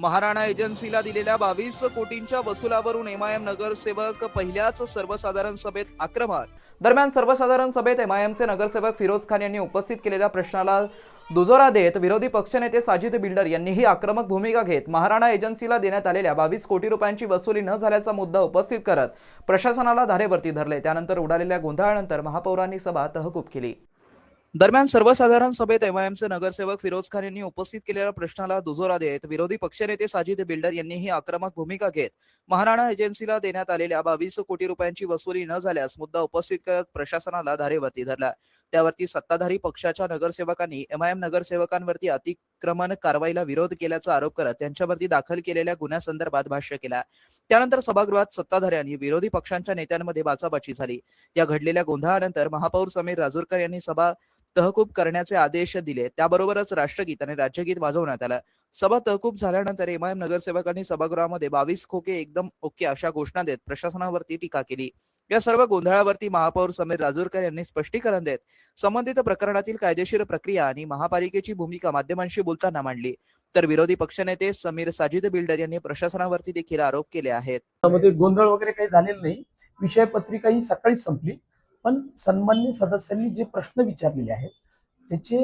महाराणा एजन्सीला दिलेल्या 22 कोटींच्या वसुलावरून एमआयएम नगरसेवक पहिल्याच सर्वसाधारण सभेत आक्रमक। दरम्यान सर्वसाधारण सभेत एमआयएमचे नगरसेवक फिरोज खान यांनी उपस्थित केलेल्या प्रश्नाला दुजोरा देत विरोधी पक्षनेते साजिद बिल्डर यांनीही आक्रमक भूमिका घेत महाराणा एजन्सीला देण्यात आलेल्या 22 कोटी रुपयांची वसुली न झाल्याचा मुद्दा उपस्थित करत प्रशासनाला धारेवरती धरले। त्यानंतर उडालेल्या गोंधळानंतर महापौरांनी सभा तहकूब केली। दरम्यान सर्वसाधारण सभेत एमआयएमचे नगरसेवक फिरोज खान यांनी उपस्थित केलेल्या प्रश्नाला दुजोरा देत विरोधी पक्षनेते साजिद बिल्डर यांनीही आक्रमक भूमिका घेत महाराणा एजन्सीला देण्यात आलेल्या 22 कोटी रुपयांची वसुली न झाल्यास मुद्दा उपस्थित करत प्रशासनाला धारेवरती धरला। त्यावरती सत्ताधारी पक्षाच्या नगरसेवकांनी एमआयएम नगरसेवकांवरती अतिक्रमण कारवाईला विरोध केल्याचा आरोप करत त्यांच्यावरती दाखल केलेल्या गुन्ह्यासंदर्भात भाष्य केला। त्यानंतर सभागृहात सत्ताधाऱ्यांनी विरोधी पक्षांच्या नेत्यांमध्ये बाचाबाची झाली। या घडलेल्या गोंधळानंतर महापौर समीर राजूरकर यांनी सभा तहकूब करण्याचे आदेश दिले। त्याबरोबरच राष्ट्रगीत आणि राज्यगीत वाजवण्यात आलं। सभा तहकूब झाल्यानंतर एमआयएम नगरसेवकांनी सभागृहामध्ये 22 खोके एकदम ओके अशा घोषणा देत प्रशासनावरती टीका केली। या सर्व गोंधळावरती महापौर समीर राजूरकर यांनी स्पष्टीकरण देत संबंधित प्रकरणातील कायदेशीर प्रक्रिया आणि महापालिकेची भूमिका माध्यमांशी बोलताना मांडली। तर विरोधी पक्षनेते समीर साजिद बिल्डर यांनी प्रशासनावरती देखील आरोप केले आहेत। त्यामध्ये गोंधळ वगैरे काही झालेला नाही। विषय पत्रिका ही सकाळीच संपली, पण सन्माननीय सदस्यांनी जे प्रश्न विचारलेले आहेत त्याचे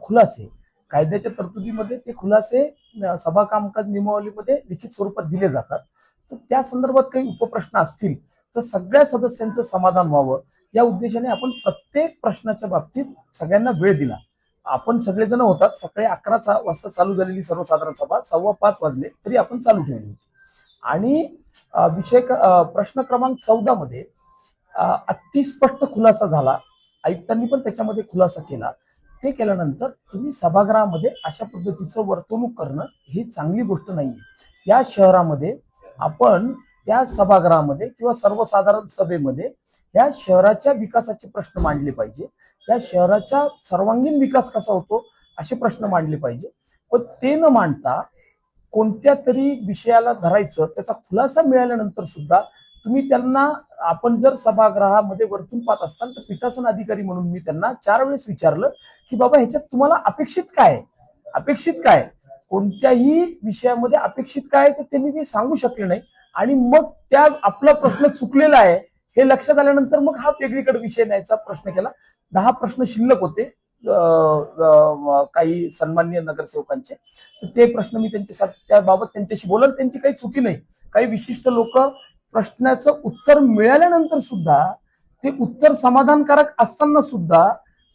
खुलासे कायद्याच्या तरतुदीमध्ये ते खुलासे सभा कामकाज नियमावलीमध्ये लिखित स्वरूपात दिले जातात। तर त्या संदर्भात काही उपप्रश्न असतील तर सगळ्या सदस्यांचं समाधान व्हावं या उद्देशाने आपण प्रत्येक प्रश्नाच्या बाबतीत सगळ्यांना वेळ दिला। आपण सगळेजण होतात, सकाळी 11 वाजता चालू झालेली सर्वसाधारण सभा 5:15 वाजले तरी आपण चालू ठेवली होती। आणि प्रश्न क्रमांक 14 मध्ये अति स्पष्ट खुलासा झाला। आयुक्तांनी पण त्याच्यामध्ये खुलासा केला। ते केल्यानंतर तुम्ही सभागृहामध्ये अशा पद्धतीचं वर्तणूक करणं ही चांगली गोष्ट नाहीये। या शहरामध्ये आपण त्या सभागृहामध्ये किंवा सर्वसाधारण सभेमध्ये या शहराच्या विकासाचे प्रश्न मांडले पाहिजे, या शहराचा सर्वांगीण विकास कसा होतो असे प्रश्न मांडले पाहिजे। पण ते न मांडता कोणत्या तरी विषयाला धरायचं, त्याचा खुलासा मिळाल्यानंतर सुद्धा तुम्ही त्यांना, आपण जर सभागृहामध्ये वरतून पाहत असताल तर पीठासन अधिकारी म्हणून मी त्यांना 4 वेळेस विचारलं की बाबा ह्याच्यात तुम्हाला अपेक्षित काय, कोणत्याही विषयामध्ये अपेक्षित काय, तर त्यांनी ते सांगू शकले नाही। आणि मग त्या आपला प्रश्न चुकलेला आहे हे लक्षात आल्यानंतर मग हा वेगळीकडे विषय न्यायचा प्रश्न केला। 10 प्रश्न शिल्लक होते काही सन्माननीय नगरसेवकांचे, तर ते प्रश्न मी त्याबाबत त्यांच्याशी बोलल। त्यांची काही चुकी नाही। काही विशिष्ट लोक प्रश्नाचं उत्तर मिळाल्यानंतर सुद्धा ते उत्तर समाधानकारक असताना सुद्धा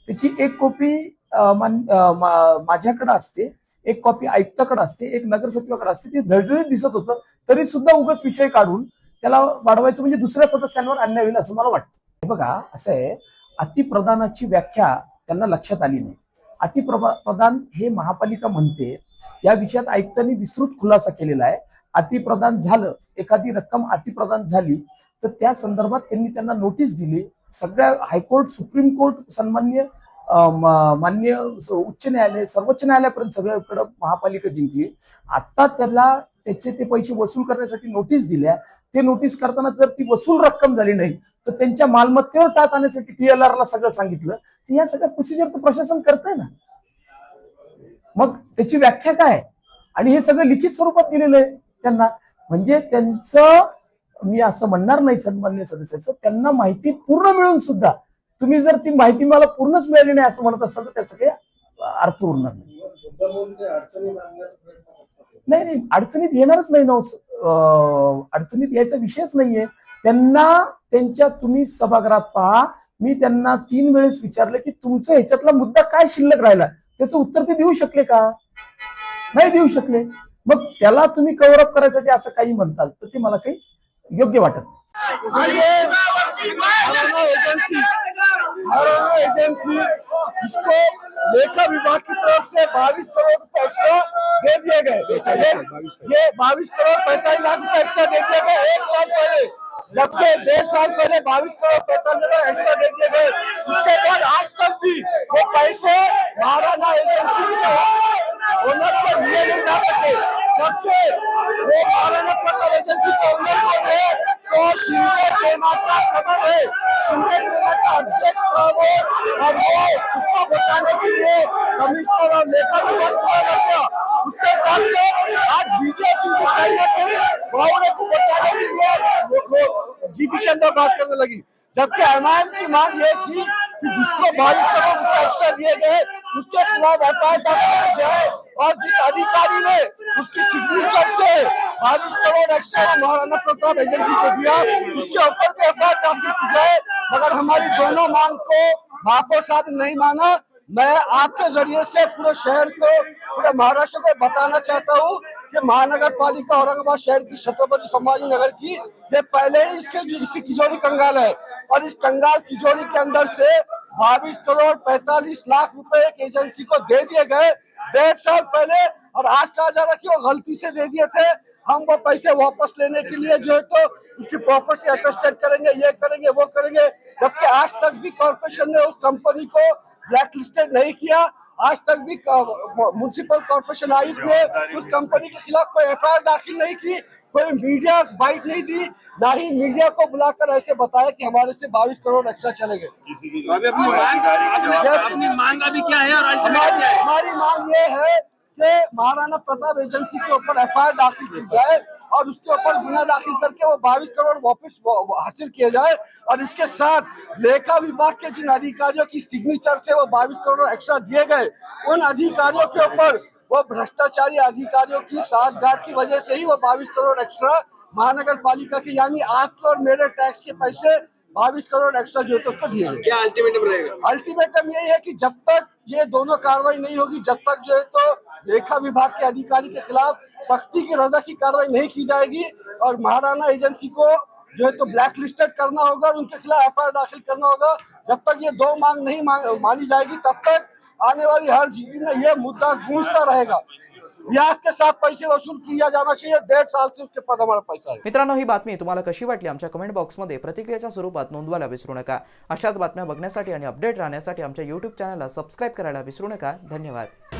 त्याची एक कॉपी माझ्याकडे असते, एक कॉपी आयुक्ताकडे असते, एक नगरसचिवाकडे असते, ते धडधडीत दिसत होतं तरी सुद्धा उगाच विषय काढून त्याला वाढवायचं म्हणजे दुसऱ्या सदस्यांवर अन्याय होईल असं मला वाटतं। बघा, असं आहे, अतिप्रधानाची व्याख्या त्यांना लक्षात आली नाही। अतिप्रधान हे महापालिका म्हणते, या विषयात आयुक्तांनी विस्तृत खुलासा केलेला आहे। अतिप्रधान झालं, एखादी रक्कम अतिप्रधान झाली तर त्या संदर्भात त्यांना नोटीस दिली। सगळ्या हायकोर्ट, सुप्रीम कोर्ट, सन्मान्य मान्य उच्च न्यायालय, सर्वोच्च न्यायालयापर्यंत सगळ्याकडे महापालिका जिंकली। आता त्याला त्याचे ते पैसे वसूल करण्यासाठी नोटीस दिल्या। ते नोटीस करताना जर ती वसूल रक्कम झाली नाही तर त्यांच्या मालमत्तेवर टाच आणण्यासाठी TLR ला सगळं सांगितलं। तर या सगळ्या प्रोसिजर तर प्रशासन करतंय ना, मग त्याची व्याख्या काय? आणि हे सगळं लिखित स्वरूपात दिलेलं आहे त्यांना। म्हणजे त्यांचं, मी असं म्हणणार नाही सन्मान्य सदस्याचं, त्यांना माहिती पूर्ण मिळून सुद्धा तुम्ही जर ती माहिती मला पूर्णच मिळाली नाही असं म्हणत असाल तर त्याचा काही अर्थ उरणार नाही। नाही, अडचणीत येणारच नाही ना, अडचणीत यायचा विषयच नाहीये। त्यांना तुम्ही सभागृहात पहा, मी त्यांना 3 वेळेस विचारलं की तुमचं ह्याच्यातला मुद्दा काय शिल्लक राहिला, त्याचं उत्तर ते देऊ शकले का? नाही देऊ शकले। मग त्याला तुम्ही कव्हर अप करायसाठी असं काही म्हणताल तर ते मला काही योग्य वाटत एजेंसी इसको लेखा विभाग की तरफ से 22 करोड़ रुपए एक्स्ट्रा दे दिए गए। ये 22 करोड़ 45 लाख रुपए एक्स्ट्रा दे दिए गए 1 साल पहले, जबकि 1.5 साल पहले 22 करोड़ 45 लाख एक्स्ट्रा दे दिए गए। उसके बाद आज तक भी वो पैसे महाराणा एजेंसी के ओनर से लिए नहीं जा सके, जबकि वो महाराणा प्रताप एजेंसी का ओनर कौन है? तो शिंदे सेना का खबर है, शिंदे सेना का अध्यक्ष था वो, और वो उसको बचाने के लिए कमिश्नर और लेखा विभाग को लग गया। उसके साथ में आज बीजेपी को कहीं ना कहीं माहौल को बचाने के लिए जीपी के अंदर बात करने लगी, जबकि एमआईएम की मांग ये थी कि जिसको 22 करोड़ रुपए एक्स्ट्रा दिए गए उसके खिलाफ एफआईआर दाखिल की जाए, और जिस अधिकारी ने उसकी सिग्नेचर से 22 करोड़ एक्स्ट्रा महाराणा प्रताप एजेंसी को दिया उसके ऊपर भी एफआईआर दाखिल की जाए। मगर हमारी दोनों मांग को महापौर साहब ने नहीं माना। मैं आपके जरिए से पूरे शहर को, पूरे महाराष्ट्र को बताना चाहता हूँ कि महानगर पालिका औरंगाबाद शहर की छत्रपति संभाजी नगर की ये पहले ही इसकी तिजोरी कंगाल है, और इस कंगाल तिजोरी के अंदर से 22 करोड़ 45 लाख रुपए एक एजेंसी को दे दिए गए 1.5 साल पहले, और आज कहा जा रहा है कि वो गलती से दे दिए थे। हम वो पैसे वापस लेने के लिए जो है तो उसकी प्रॉपर्टी अटेस्टेड करेंगे, ये करेंगे, वो करेंगे, जबकि आज तक भी कॉर्पोरेशन ने उस कंपनी को ब्लैक लिस्टेड नहीं किया। आज तक भी म्युनिसिपल कॉर्पोरेशन आयुक्त ने उस कंपनी के खिलाफ कोई एफआईआर दाखिल नहीं की, कोई मीडिया बाइट नहीं दी, ना ही मीडिया को बुलाकर ऐसे बताया कि हमारे से 22 करोड़ एक्स्ट्रा चले गए। अपनी मांग अभी क्या है और हमारी मांग ये है कि महाराणा प्रताप एजेंसी के ऊपर एफआईआर दाखिल की जाए और उसके ऊपर गुना दाखिल करके वो 22 करोड़ वापस हासिल किए जाए, और इसके साथ लेखा विभाग के जिन अधिकारियों की सिग्नेचर से वो 22 करोड़ एक्स्ट्रा दिए गए उन अधिकारियों के ऊपर, वो भ्रष्टाचारी अधिकारियों की साठगांठ की वजह से ही वो 22 करोड़ एक्स्ट्रा महानगर पालिका के, यानी आपके और मेरे टैक्स के पैसे 22 करोड़ एक्स्ट्रा जो है तो उसको दिए गए। क्या अल्टीमेटम रहेगा? अल्टीमेटम यही है कि जब तक ये दोनों कार्रवाई नहीं होगी, जब तक जो है तो लेखा विभाग के अधिकारी के खिलाफ सख्ती की रजा की कार्रवाई नहीं की जाएगी और महाराणा एजेंसी को जो है तो ब्लैक लिस्टेड करना होगा और उनके खिलाफ एफआईआर दाखिल करना होगा, जब तक ये दो मांग नहीं मानी जाएगी तब तक आने वाली हर जीबी में ये मुद्दा गूंजता रहेगा। ब्याज के साथ पैसे वसूल किया जाना चाहिए, 1.5 साल से उसके पास हमारा पैसा है। मित्रांनो, ही बातमी तुम्हाला कशी वाटली आमच्या कमेंट बॉक्समध्ये प्रतिक्रियेच्या स्वरूपात नोंदवायला विसरू नका। अशाच बातम्या बघण्यासाठी आणि अपडेट राहण्यासाठी आमच्या YouTube चॅनलला सबस्क्राइब करायला विसरू नका। धन्यवाद।